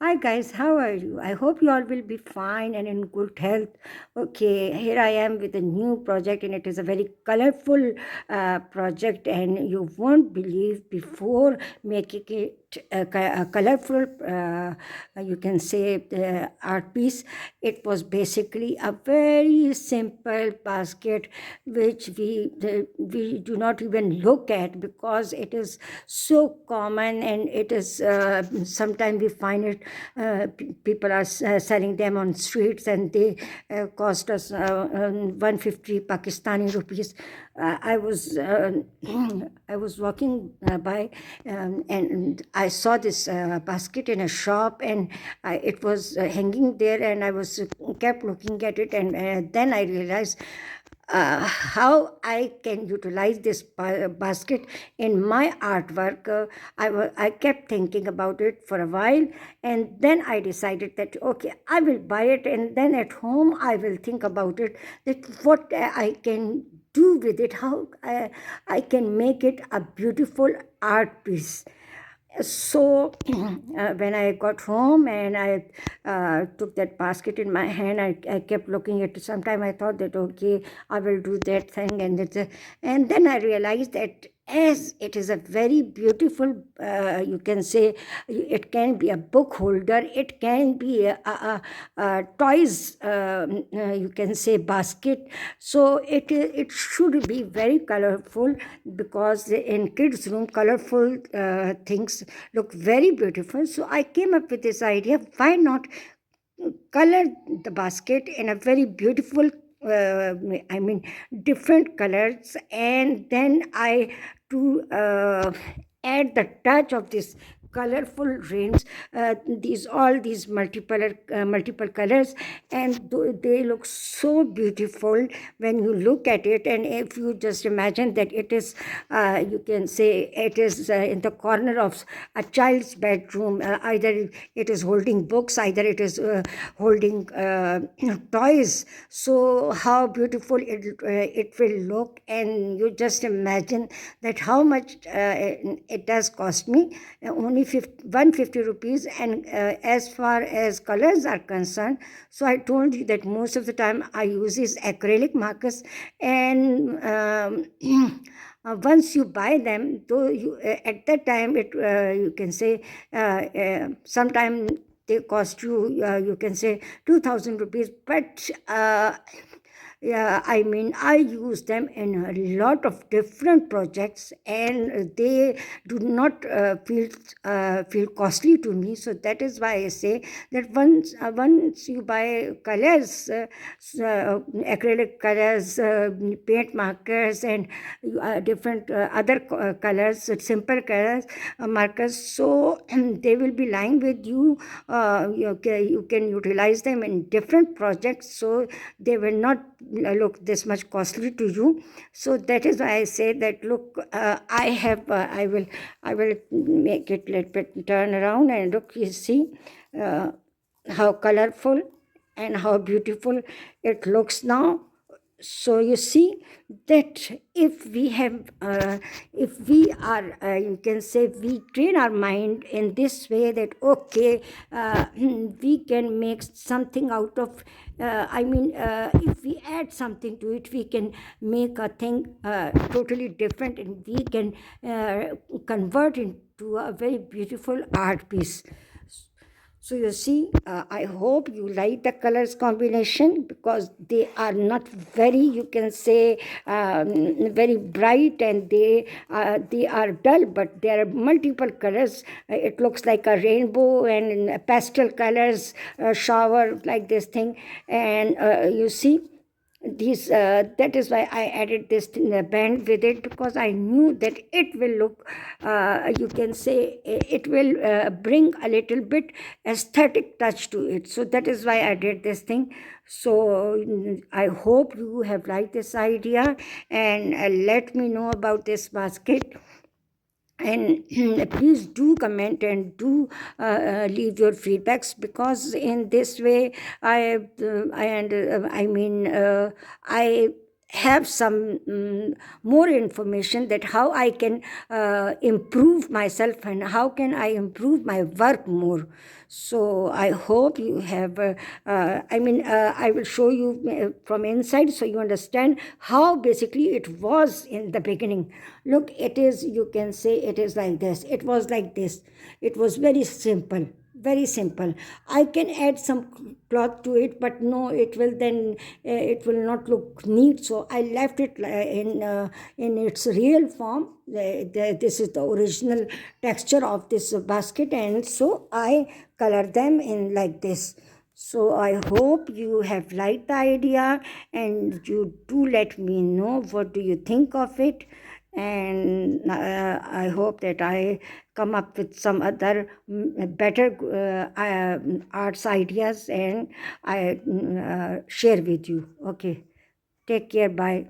Hi guys, how are you? I hope you all will be fine and in good health. Okay, here I am with a new project, and it is a very colorful project, and you won't believe before making it a colorful, you can say, art piece. It was basically a very simple basket which we do not even look at because it is so common, and it is sometimes we find it people are selling them on streets, and they cost us 150 Pakistani rupees. I was I was walking by, and I saw this basket in a shop, and it was hanging there, and I was kept looking at it, and then I realized how I can utilize this basket in my artwork. I kept thinking about it for a while, and then I decided that, okay, I will buy it, and then at home I will think about it, that what I can do with it, how I can make it a beautiful art piece. So when I got home and I took that basket in my hand, I kept looking at it. Sometime I thought that, okay, I will do that thing, and then I realized that as it is a very beautiful, you can say, it can be a book holder, it can be a toys, you can say, basket. So it should be very colorful, because in kids room colorful things look very beautiful. So I came up with this idea, why not color the basket in a very beautiful, I mean, different colors, and then I to add the touch of this colorful rains, these all these multiple colors, and they look so beautiful when you look at it. And if you just imagine that it is, you can say, it is in the corner of a child's bedroom, either it is holding books, either it is holding toys. So how beautiful it will look, and you just imagine that how much it does cost me, only 150 rupees. And as far as colors are concerned, so I told you that most of the time I use is acrylic markers, and once you buy them, though you at that time, it you can say, sometime they cost you, you can say, 2000 rupees, but yeah, I mean, I use them in a lot of different projects, and they do not feel costly to me. So that is why I say that once you buy colors, acrylic colors, paint markers, and different other colors, simple colors, markers, so they will be lying with you. You can utilize them in different projects, so they will not look this much costly to you. So that is why I say that, look, I will make it a little bit turn around, and look, you see uh, how colorful and how beautiful it looks now. So you see that if we have if we are, you can say, we train our mind in this way, that okay, we can make something out of, I mean, if we add something to it, we can make a thing totally different, and we can convert into a very beautiful art piece. So you see, I hope you like the colors combination, because they are not very, you can say, very bright, and they are dull, but there are multiple colors. It looks like a rainbow, and pastel colors, shower like this thing, and you see these that is why I added this band with it, because I knew that it will look, you can say, it will bring a little bit aesthetic touch to it. So that is why I did this thing. So I hope you have liked this idea, and let me know about this basket. And please do comment, and do leave your feedbacks, because in this way I mean, I have some more information that how I can improve myself and how can I improve my work more. So I hope you have, I will show you from inside so you understand how basically it was in the beginning. Look, it is, you can say it is like this. It was like this. It was very simple, very simple. I can add some cloth to it, but no, it will then it will not look neat, so I left it in its real form. This is the original texture of this basket, and so I color them in like this. So I hope you have liked the idea, and you do let me know what do you think of it. And I hope that I come up with some other better arts ideas, and I share with you. Okay, take care. Bye.